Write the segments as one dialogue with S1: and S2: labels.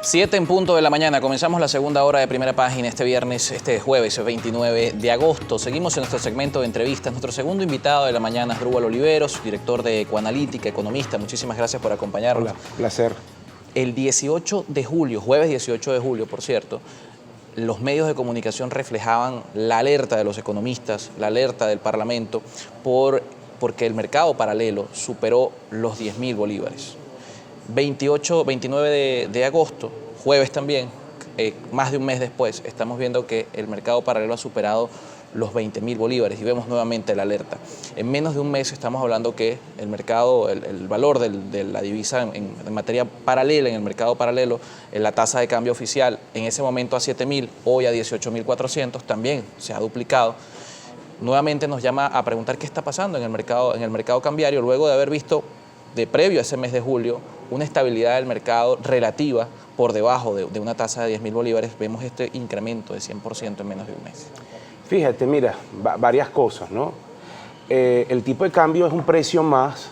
S1: 7 en punto de la mañana, comenzamos la segunda hora de Primera Página este jueves 29 de agosto. Seguimos en nuestro segmento de entrevistas. Nuestro segundo invitado de la mañana es Asdrúbal Oliveros, director de Ecoanalítica, economista. Muchísimas gracias por acompañarnos.
S2: Hola, placer.
S1: El 18 de julio, jueves 18 de julio, por cierto, los medios de comunicación reflejaban la alerta de los economistas, la alerta del Parlamento, porque el mercado paralelo superó los 10.000 bolívares. 29 de agosto, jueves también, más de un mes después, estamos viendo que el mercado paralelo ha superado los 20.000 bolívares y vemos nuevamente la alerta. En menos de un mes estamos hablando que el mercado, el valor de la divisa en materia paralela, en el mercado paralelo, en la tasa de cambio oficial, en ese momento a 7.000, hoy a 18.400, también se ha duplicado. Nuevamente nos llama a preguntar qué está pasando en el mercado cambiario, luego de haber visto de previo a ese mes de julio una estabilidad del mercado relativa por debajo de una tasa de 10.000 bolívares, vemos este incremento de 100% en menos de un mes.
S2: Fíjate, mira, varias cosas, ¿no? El tipo de cambio es un precio más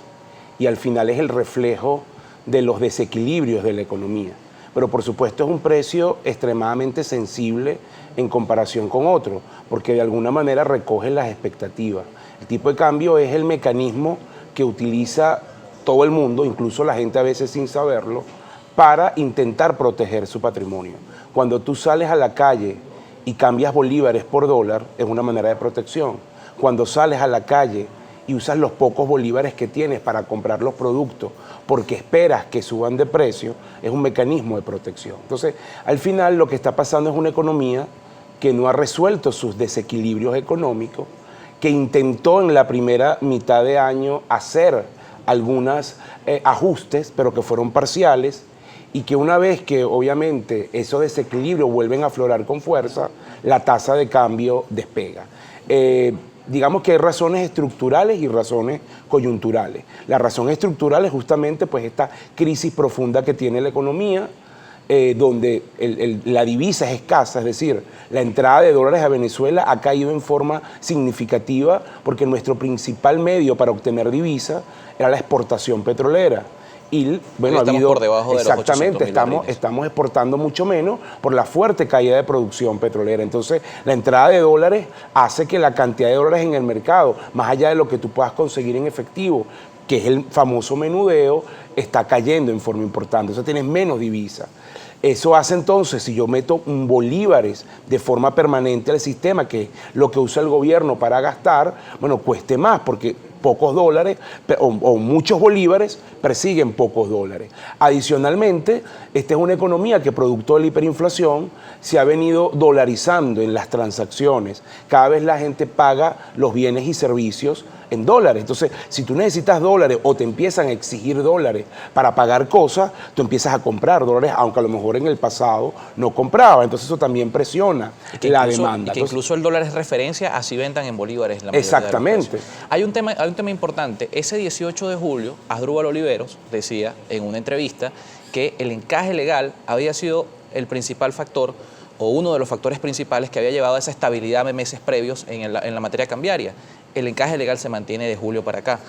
S2: y al final es el reflejo de los desequilibrios de la economía. Pero por supuesto es un precio extremadamente sensible en comparación con otro, porque de alguna manera recoge las expectativas. El tipo de cambio es el mecanismo que utiliza todo el mundo, incluso la gente a veces sin saberlo, para intentar proteger su patrimonio. Cuando tú sales a la calle y cambias bolívares por dólar, es una manera de protección. Cuando sales a la calle y usas los pocos bolívares que tienes para comprar los productos porque esperas que suban de precio, es un mecanismo de protección. Entonces, al final lo que está pasando es una economía que no ha resuelto sus desequilibrios económicos, que intentó en la primera mitad de año hacer algunos ajustes, pero que fueron parciales, y que una vez que obviamente esos desequilibrios vuelven a aflorar con fuerza, la tasa de cambio despega. Digamos que hay razones estructurales y razones coyunturales. La razón estructural es justamente pues esta crisis profunda que tiene la economía, donde la divisa es escasa, es decir, la entrada de dólares a Venezuela ha caído en forma significativa porque nuestro principal medio para obtener divisa era la exportación petrolera. Y bueno,
S1: estamos por debajo de
S2: exactamente,
S1: los 800.000
S2: estamos exportando mucho menos por la fuerte caída de producción petrolera. Entonces, la entrada de dólares hace que la cantidad de dólares en el mercado, más allá de lo que tú puedas conseguir en efectivo, que es el famoso menudeo, está cayendo en forma importante. O sea, tienes menos divisa. Eso hace entonces, si yo meto bolívares de forma permanente al sistema, que es lo que usa el gobierno para gastar, bueno, cueste más, porque pocos dólares o muchos bolívares persiguen pocos dólares. Adicionalmente, esta es una economía que producto de la hiperinflación se ha venido dolarizando en las transacciones. Cada vez la gente paga los bienes y servicios en dólares. Entonces, si tú necesitas dólares o te empiezan a exigir dólares para pagar cosas, tú empiezas a comprar dólares, aunque a lo mejor en el pasado no compraba. Entonces, eso también presiona la demanda.
S1: Y que incluso el dólar es referencia, así vendan en bolívares la mayoría.
S2: Exactamente.
S1: Hay un tema importante. Ese 18 de julio, Asdrúbal Oliveros decía en una entrevista que el encaje legal había sido el principal factor o uno de los factores principales que había llevado a esa estabilidad de meses previos en la materia cambiaria. El encaje legal se mantiene de julio para acá.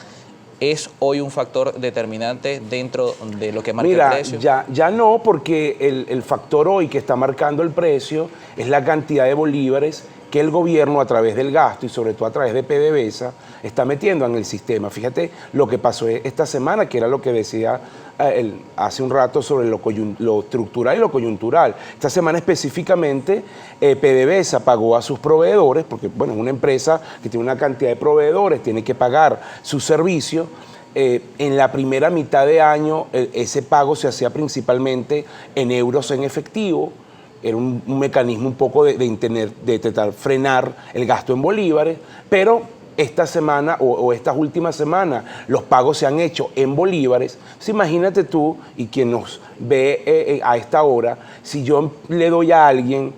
S1: ¿Es hoy un factor determinante dentro de lo que marca el precio?
S2: Ya no, porque el factor hoy que está marcando el precio es la cantidad de bolívares que el gobierno a través del gasto y sobre todo a través de PDVSA está metiendo en el sistema. Fíjate lo que pasó esta semana, que era lo que decía hace un rato sobre lo estructural y lo coyuntural. Esta semana específicamente PDVSA pagó a sus proveedores, porque bueno, es una empresa que tiene una cantidad de proveedores, tiene que pagar sus servicios. En la primera mitad de año ese pago se hacía principalmente en euros en efectivo. Era un mecanismo un poco de intentar frenar el gasto en bolívares, pero esta semana o estas últimas semanas los pagos se han hecho en bolívares. Entonces, imagínate tú y quien nos ve a esta hora, si yo le doy a alguien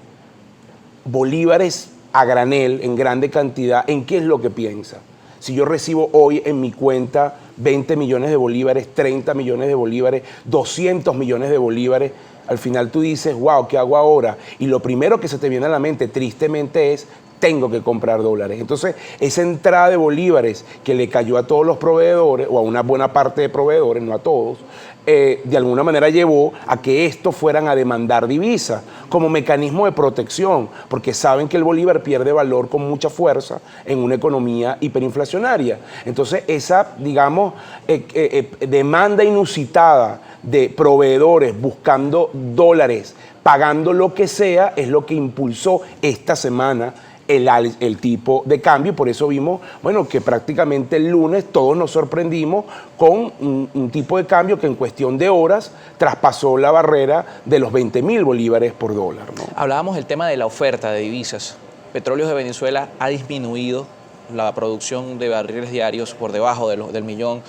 S2: bolívares a granel en grande cantidad, ¿en qué es lo que piensa? Si yo recibo hoy en mi cuenta 20 millones de bolívares, 30 millones de bolívares, 200 millones de bolívares, al final tú dices, wow, ¿qué hago ahora? Y lo primero que se te viene a la mente, tristemente, es tengo que comprar dólares. Entonces, esa entrada de bolívares que le cayó a todos los proveedores, o a una buena parte de proveedores, no a todos, de alguna manera llevó a que estos fueran a demandar divisas como mecanismo de protección, porque saben que el bolívar pierde valor con mucha fuerza en una economía hiperinflacionaria. Entonces, esa, digamos, demanda inusitada de proveedores buscando dólares, pagando lo que sea, es lo que impulsó esta semana el tipo de cambio. Por eso vimos, bueno, que prácticamente el lunes todos nos sorprendimos con un tipo de cambio que en cuestión de horas traspasó la barrera de los 20.000 bolívares por dólar, ¿no?
S1: Hablábamos del tema de la oferta de divisas. Petróleos de Venezuela ha disminuido la producción de barriles diarios por debajo del millón.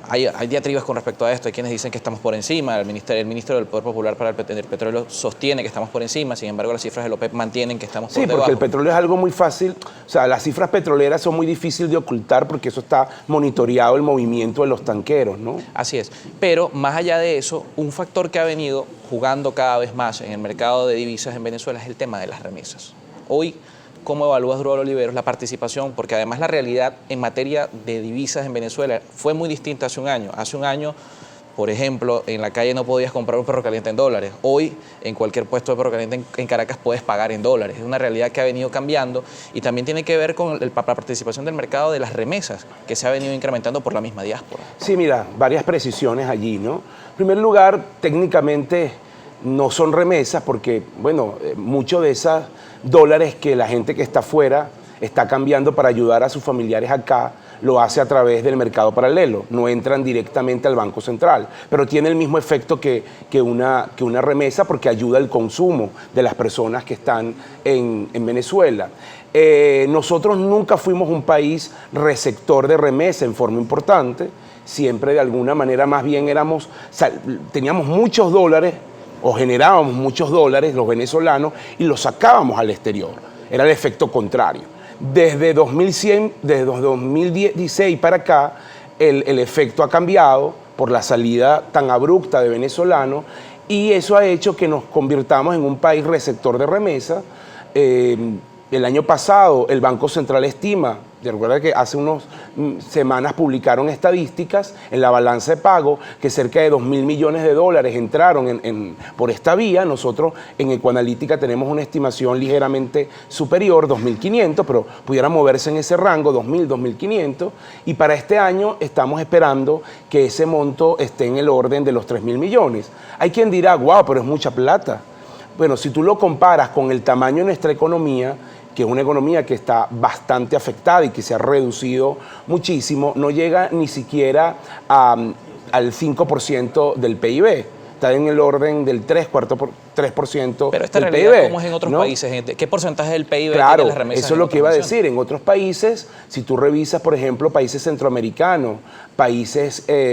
S1: Hay diatribas con respecto a esto. Hay quienes dicen que estamos por encima. El ministro del Poder Popular para el Petróleo sostiene que estamos por encima. Sin embargo, las cifras del OPEP mantienen que estamos por debajo.
S2: Sí, porque el petróleo es algo muy fácil. O sea, las cifras petroleras son muy difíciles de ocultar porque eso está monitoreado, el movimiento de los tanqueros, ¿no?
S1: Así es. Pero más allá de eso, un factor que ha venido jugando cada vez más en el mercado de divisas en Venezuela es el tema de las remesas. Hoy, ¿cómo evalúas, Drúbal Oliveros, la participación? Porque además la realidad en materia de divisas en Venezuela fue muy distinta hace un año. Hace un año, por ejemplo, en la calle no podías comprar un perro caliente en dólares. Hoy, en cualquier puesto de perro caliente en Caracas puedes pagar en dólares. Es una realidad que ha venido cambiando y también tiene que ver con la participación del mercado de las remesas, que se ha venido incrementando por la misma diáspora.
S2: Sí, mira, varias precisiones allí, ¿no? En primer lugar, técnicamente no son remesas porque, bueno, muchos de esos dólares que la gente que está afuera está cambiando para ayudar a sus familiares acá, lo hace a través del mercado paralelo, no entran directamente al Banco Central, pero tiene el mismo efecto que una remesa porque ayuda al consumo de las personas que están en Venezuela. Nosotros nunca fuimos un país receptor de remesa en forma importante, siempre de alguna manera más bien teníamos muchos dólares o generábamos muchos dólares los venezolanos y los sacábamos al exterior. Era el efecto contrario. Desde 2016 para acá, el efecto ha cambiado por la salida tan abrupta de venezolanos y eso ha hecho que nos convirtamos en un país receptor de remesas. El año pasado el Banco Central estima, recuerda que hace unas semanas publicaron estadísticas en la balanza de pago que cerca de 2.000 millones de dólares entraron por esta vía. Nosotros en Ecoanalítica tenemos una estimación ligeramente superior, 2.500, pero pudiera moverse en ese rango, 2.000, 2.500. Y para este año estamos esperando que ese monto esté en el orden de los 3.000 millones. Hay quien dirá, wow, pero es mucha plata. Bueno, si tú lo comparas con el tamaño de nuestra economía, que es una economía que está bastante afectada y que se ha reducido muchísimo, no llega ni siquiera al 5% del PIB. Está en el orden del 3%
S1: Pero esta
S2: del
S1: realidad,
S2: PIB,
S1: ¿cómo es en otros
S2: ¿no?
S1: países? ¿Qué porcentaje del PIB
S2: Claro,
S1: tienen las remesas?
S2: eso es lo que iba a decir. En otros países, si tú revisas, por ejemplo, países centroamericanos,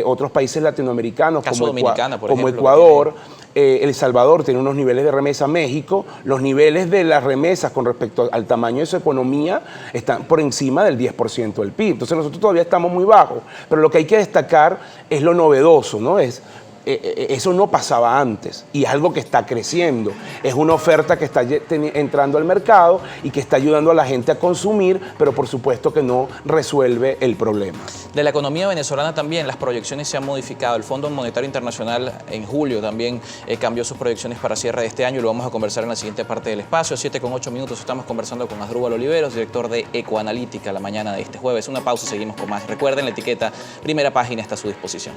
S2: otros países latinoamericanos,
S1: Caso Dominicana, por
S2: como
S1: ejemplo,
S2: Ecuador, El Salvador tiene unos niveles de remesa, México, los niveles de las remesas con respecto al tamaño de su economía están por encima del 10% del PIB. Entonces nosotros todavía estamos muy bajos, pero lo que hay que destacar es lo novedoso, ¿no? Eso no pasaba antes y es algo que está creciendo. Es una oferta que está entrando al mercado y que está ayudando a la gente a consumir, pero por supuesto que no resuelve el problema.
S1: De la economía venezolana también las proyecciones se han modificado. El Fondo Monetario Internacional en julio también cambió sus proyecciones para cierre de este año y lo vamos a conversar en la siguiente parte del espacio. 7:08 estamos conversando con Asdrúbal Oliveros, director de Ecoanalítica, la mañana de este jueves. Una pausa, seguimos con más. Recuerden, la etiqueta Primera Página está a su disposición.